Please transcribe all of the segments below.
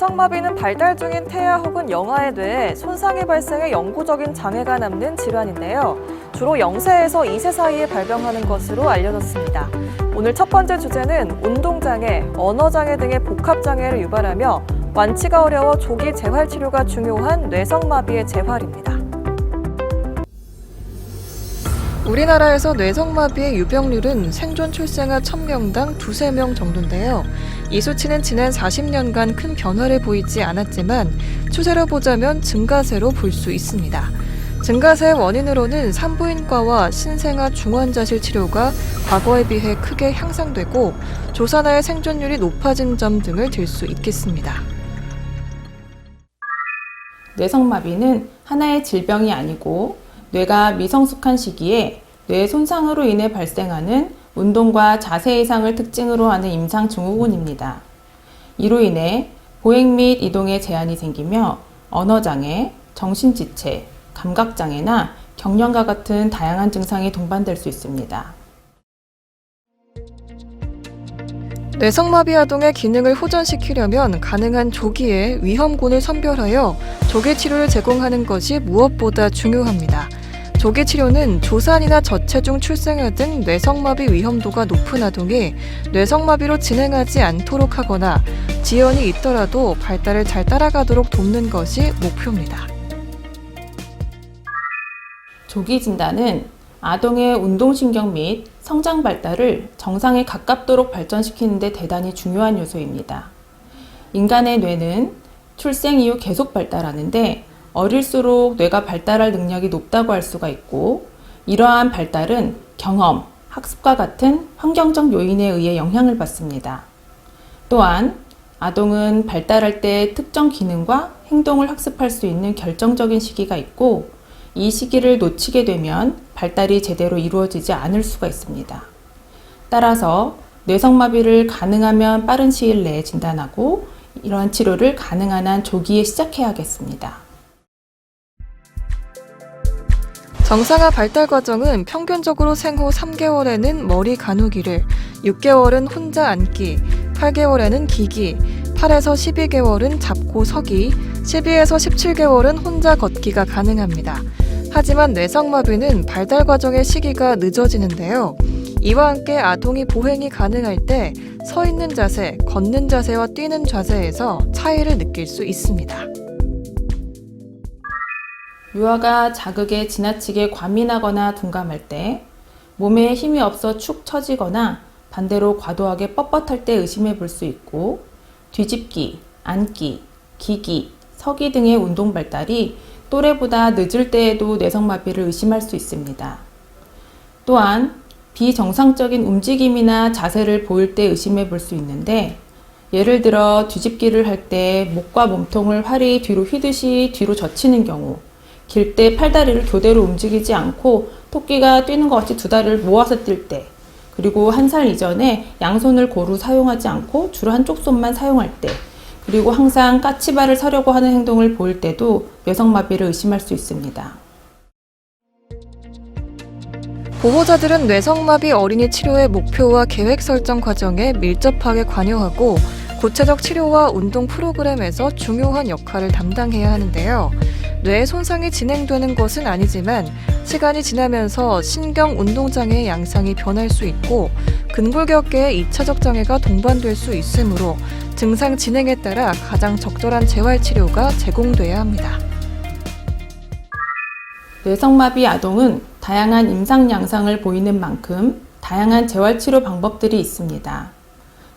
뇌성마비는 발달 중인 태아 혹은 영아의 뇌에 손상이 발생해 영구적인 장애가 남는 질환인데요. 주로 0세에서 2세 사이에 발병하는 것으로 알려졌습니다. 오늘 첫 번째 주제는 운동장애, 언어장애 등의 복합장애를 유발하며 완치가 어려워 조기 재활치료가 중요한 뇌성마비의 재활입니다. 우리나라에서 뇌성마비의 유병률은 생존 출생아 1000명당 2~3명 정도인데요. 이 수치는 지난 40년간 큰 변화를 보이지 않았지만 추세로 보자면 증가세로 볼 수 있습니다. 증가세의 원인으로는 산부인과와 신생아 중환자실 치료가 과거에 비해 크게 향상되고 조산아의 생존율이 높아진 점 등을 들 수 있겠습니다. 뇌성마비는 하나의 질병이 아니고 뇌가 미성숙한 시기에 뇌 손상으로 인해 발생하는 운동과 자세 이상을 특징으로 하는 임상 증후군입니다. 이로 인해 보행 및 이동에 제한이 생기며 언어장애, 정신지체, 감각장애나 경련과 같은 다양한 증상이 동반될 수 있습니다. 뇌성마비 아동의 기능을 호전시키려면 가능한 조기에 위험군을 선별하여 조기 치료를 제공하는 것이 무엇보다 중요합니다. 조기 치료는 조산이나 저체중 출생아 등 뇌성마비 위험도가 높은 아동이 뇌성마비로 진행하지 않도록 하거나 지연이 있더라도 발달을 잘 따라가도록 돕는 것이 목표입니다. 조기 진단은 아동의 운동신경 및 성장 발달을 정상에 가깝도록 발전시키는 데 대단히 중요한 요소입니다. 인간의 뇌는 출생 이후 계속 발달하는데 어릴수록 뇌가 발달할 능력이 높다고 할 수가 있고, 이러한 발달은 경험, 학습과 같은 환경적 요인에 의해 영향을 받습니다. 또한 아동은 발달할 때 특정 기능과 행동을 학습할 수 있는 결정적인 시기가 있고, 이 시기를 놓치게 되면 발달이 제대로 이루어지지 않을 수가 있습니다. 따라서 뇌성마비를 가능하면 빠른 시일 내에 진단하고 이러한 치료를 가능한 한 조기에 시작해야겠습니다. 정상화 발달 과정은 평균적으로 생후 3개월에는 머리 가누기를, 6개월은 혼자 앉기, 8개월에는 기기, 8에서 12개월은 잡고 서기, 12에서 17개월은 혼자 걷기가 가능합니다. 하지만 뇌성마비는 발달 과정의 시기가 늦어지는데요. 이와 함께 아동이 보행이 가능할 때 서 있는 자세, 걷는 자세와 뛰는 자세에서 차이를 느낄 수 있습니다. 유아가 자극에 지나치게 과민하거나 둔감할 때, 몸에 힘이 없어 축 처지거나 반대로 과도하게 뻣뻣할 때 의심해 볼 수 있고, 뒤집기, 앉기, 기기, 서기 등의 운동 발달이 또래보다 늦을 때에도 뇌성마비를 의심할 수 있습니다. 또한 비정상적인 움직임이나 자세를 보일 때 의심해 볼 수 있는데, 예를 들어 뒤집기를 할 때 목과 몸통을 활이 뒤로 휘듯이 뒤로 젖히는 경우, 길 때 팔다리를 교대로 움직이지 않고 토끼가 뛰는 것 같이 두 다리를 모아서 뛸 때, 그리고 1살 이전에 양손을 고루 사용하지 않고 주로 한쪽 손만 사용할 때, 그리고 항상 까치발을 서려고 하는 행동을 보일 때도 뇌성마비를 의심할 수 있습니다. 보호자들은 뇌성마비 어린이 치료의 목표와 계획 설정 과정에 밀접하게 관여하고 구체적 치료와 운동 프로그램에서 중요한 역할을 담당해야 하는데요. 뇌 손상이 진행되는 것은 아니지만 시간이 지나면서 신경 운동장애의 양상이 변할 수 있고 근골격계의 2차적 장애가 동반될 수 있으므로 증상 진행에 따라 가장 적절한 재활치료가 제공돼야 합니다. 뇌성마비 아동은 다양한 임상 양상을 보이는 만큼 다양한 재활치료 방법들이 있습니다.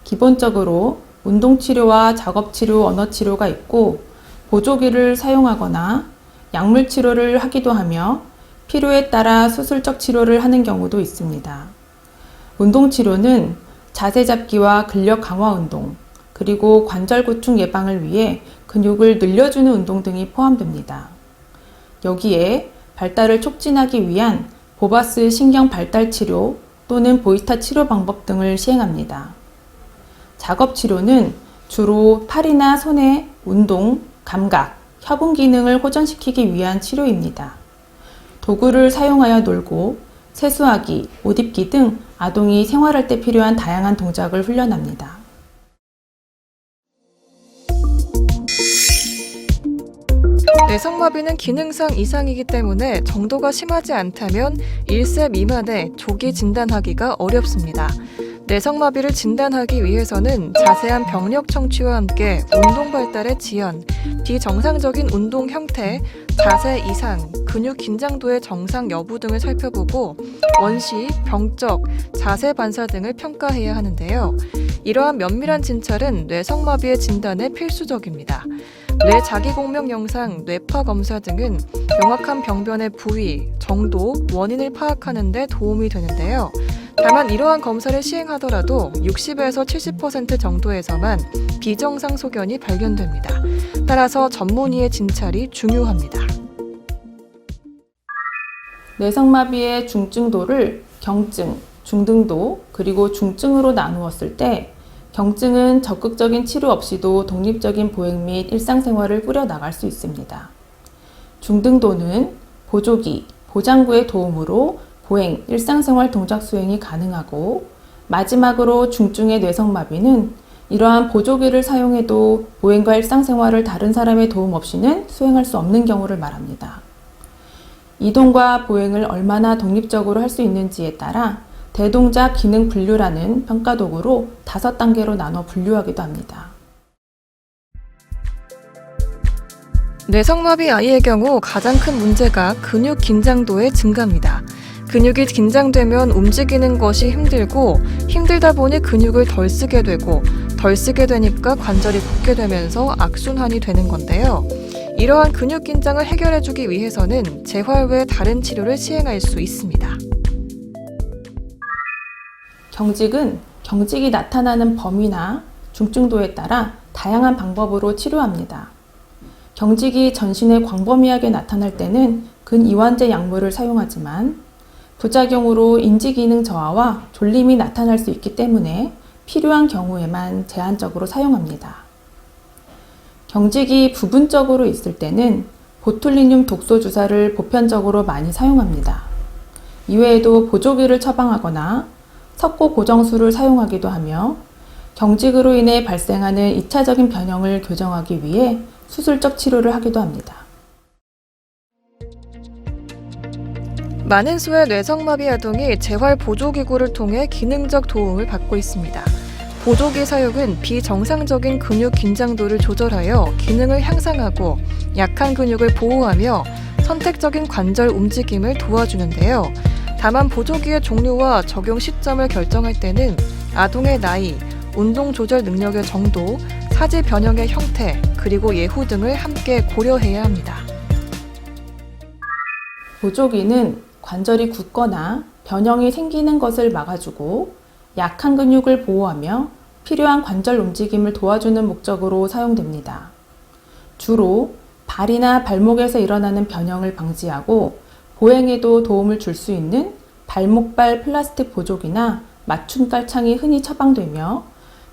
기본적으로 운동치료와 작업치료, 언어치료가 있고, 보조기를 사용하거나 약물치료를 하기도 하며 필요에 따라 수술적 치료를 하는 경우도 있습니다. 운동치료는 자세 잡기와 근력 강화 운동, 그리고 관절 구축 예방을 위해 근육을 늘려주는 운동 등이 포함됩니다. 여기에 발달을 촉진하기 위한 보바스 신경 발달 치료 또는 보이스타 치료 방법 등을 시행합니다. 작업 치료는 주로 팔이나 손의 운동, 감각, 협응 기능을 호전시키기 위한 치료입니다. 도구를 사용하여 놀고 세수하기, 옷 입기 등 아동이 생활할 때 필요한 다양한 동작을 훈련합니다. 뇌성마비는 기능상 이상이기 때문에 정도가 심하지 않다면 1세 미만의 조기 진단하기가 어렵습니다. 뇌성마비를 진단하기 위해서는 자세한 병력 청취와 함께 운동 발달의 지연, 비정상적인 운동 형태, 자세 이상, 근육 긴장도의 정상 여부 등을 살펴보고 원시, 병적, 자세 반사 등을 평가해야 하는데요. 이러한 면밀한 진찰은 뇌성마비의 진단에 필수적입니다. 뇌 자기공명 영상, 뇌파 검사 등은 명확한 병변의 부위, 정도, 원인을 파악하는 데 도움이 되는데요. 다만 이러한 검사를 시행하더라도 60에서 70% 정도에서만 비정상 소견이 발견됩니다. 따라서 전문의의 진찰이 중요합니다. 뇌성마비의 중증도를 경증, 중등도, 그리고 중증으로 나누었을 때 경증은 적극적인 치료 없이도 독립적인 보행 및 일상생활을 꾸려나갈 수 있습니다. 중등도는 보조기, 보장구의 도움으로 보행, 일상생활 동작 수행이 가능하고, 마지막으로 중증의 뇌성마비는 이러한 보조기를 사용해도 보행과 일상생활을 다른 사람의 도움 없이는 수행할 수 없는 경우를 말합니다. 이동과 보행을 얼마나 독립적으로 할 수 있는지에 따라 대동작 기능 분류라는 평가 도구로 5단계로 나눠 분류하기도 합니다. 뇌성마비 아이의 경우 가장 큰 문제가 근육 긴장도의 증가입니다. 근육이 긴장되면 움직이는 것이 힘들고 힘들다 보니 근육을 덜 쓰게 되고 덜 쓰게 되니까 관절이 굳게 되면서 악순환이 되는 건데요. 이러한 근육 긴장을 해결해주기 위해서는 재활 외 다른 치료를 시행할 수 있습니다. 경직은 경직이 나타나는 범위나 중증도에 따라 다양한 방법으로 치료합니다. 경직이 전신에 광범위하게 나타날 때는 근이완제 약물을 사용하지만 부작용으로 인지기능 저하와 졸림이 나타날 수 있기 때문에 필요한 경우에만 제한적으로 사용합니다. 경직이 부분적으로 있을 때는 보툴리늄 독소 주사를 보편적으로 많이 사용합니다. 이외에도 보조기를 처방하거나 석고 고정술을 사용하기도 하며 경직으로 인해 발생하는 2차적인 변형을 교정하기 위해 수술적 치료를 하기도 합니다. 많은 수의 뇌성마비 아동이 재활 보조기구를 통해 기능적 도움을 받고 있습니다. 보조기 사용은 비정상적인 근육 긴장도를 조절하여 기능을 향상하고 약한 근육을 보호하며 선택적인 관절 움직임을 도와주는데요. 다만 보조기의 종류와 적용 시점을 결정할 때는 아동의 나이, 운동 조절 능력의 정도, 사지 변형의 형태, 그리고 예후 등을 함께 고려해야 합니다. 보조기는 관절이 굳거나 변형이 생기는 것을 막아주고 약한 근육을 보호하며 필요한 관절 움직임을 도와주는 목적으로 사용됩니다. 주로 발이나 발목에서 일어나는 변형을 방지하고 보행에도 도움을 줄 수 있는 발목발 플라스틱 보조기나 맞춤 깔창이 흔히 처방되며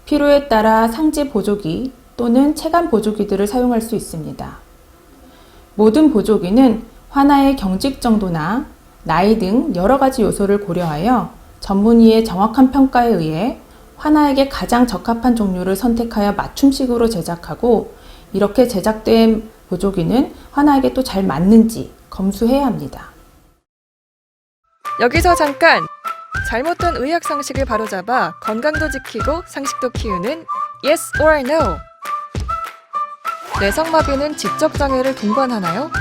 필요에 따라 상지 보조기 또는 체감 보조기들을 사용할 수 있습니다. 모든 보조기는 환아의 경직 정도나 나이 등 여러 가지 요소를 고려하여 전문의의 정확한 평가에 의해 환아에게 가장 적합한 종류를 선택하여 맞춤식으로 제작하고, 이렇게 제작된 보조기는 환아에게 또 잘 맞는지 검수해야 합니다. 여기서 잠깐! 잘못된 의학 상식을 바로잡아 건강도 지키고 상식도 키우는 Yes or No! 뇌성마비는 지적장애를 동반하나요?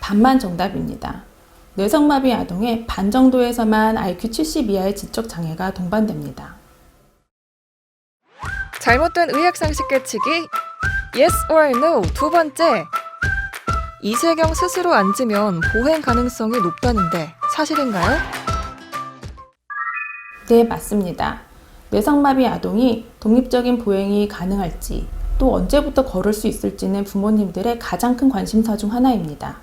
반만 정답입니다. 뇌성마비 아동의 반 정도에서만 IQ 70 이하의 지적 장애가 동반됩니다. 잘못된 의학 상식 깨치기 Yes or No 2번째. 이세경 스스로 앉으면 보행 가능성이 높다는데 사실인가요? 네, 맞습니다. 뇌성마비 아동이 독립적인 보행이 가능할지, 또 언제부터 걸을 수 있을지는 부모님들의 가장 큰 관심사 중 하나입니다.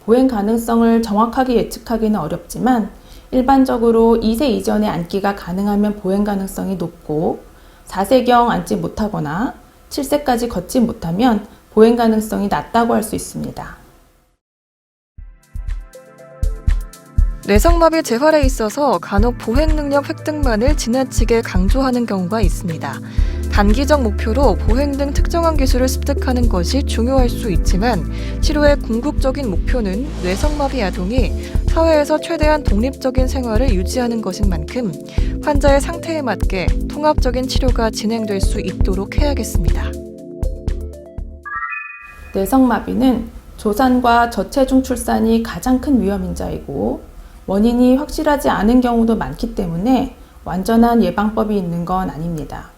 보행 가능성을 정확하게 예측하기는 어렵지만 일반적으로 2세 이전에 앉기가 가능하면 보행 가능성이 높고 4세경 앉지 못하거나 7세까지 걷지 못하면 보행 가능성이 낮다고 할 수 있습니다. 뇌성마비 재활에 있어서 간혹 보행 능력 획득만을 지나치게 강조하는 경우가 있습니다. 단기적 목표로 보행 등 특정한 기술을 습득하는 것이 중요할 수 있지만 치료의 궁극적인 목표는 뇌성마비 아동이 사회에서 최대한 독립적인 생활을 유지하는 것인 만큼 환자의 상태에 맞게 통합적인 치료가 진행될 수 있도록 해야겠습니다. 뇌성마비는 조산과 저체중 출산이 가장 큰 위험인자이고 원인이 확실하지 않은 경우도 많기 때문에 완전한 예방법이 있는 건 아닙니다.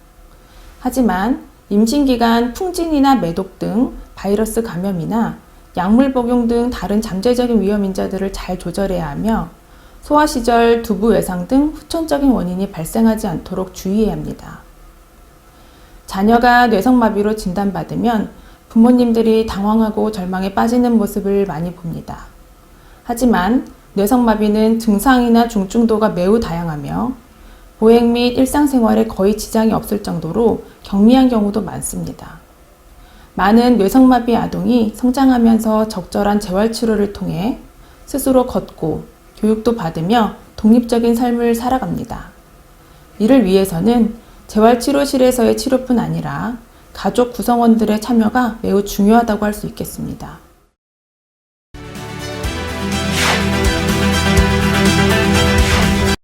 하지만 임신기간 풍진이나 매독 등 바이러스 감염이나 약물 복용 등 다른 잠재적인 위험인자들을 잘 조절해야 하며 소아 시절 두부 외상 등 후천적인 원인이 발생하지 않도록 주의해야 합니다. 자녀가 뇌성마비로 진단받으면 부모님들이 당황하고 절망에 빠지는 모습을 많이 봅니다. 하지만 뇌성마비는 증상이나 중증도가 매우 다양하며 보행 및 일상생활에 거의 지장이 없을 정도로 경미한 경우도 많습니다. 많은 뇌성마비 아동이 성장하면서 적절한 재활치료를 통해 스스로 걷고 교육도 받으며 독립적인 삶을 살아갑니다. 이를 위해서는 재활치료실에서의 치료뿐 아니라 가족 구성원들의 참여가 매우 중요하다고 할 수 있겠습니다.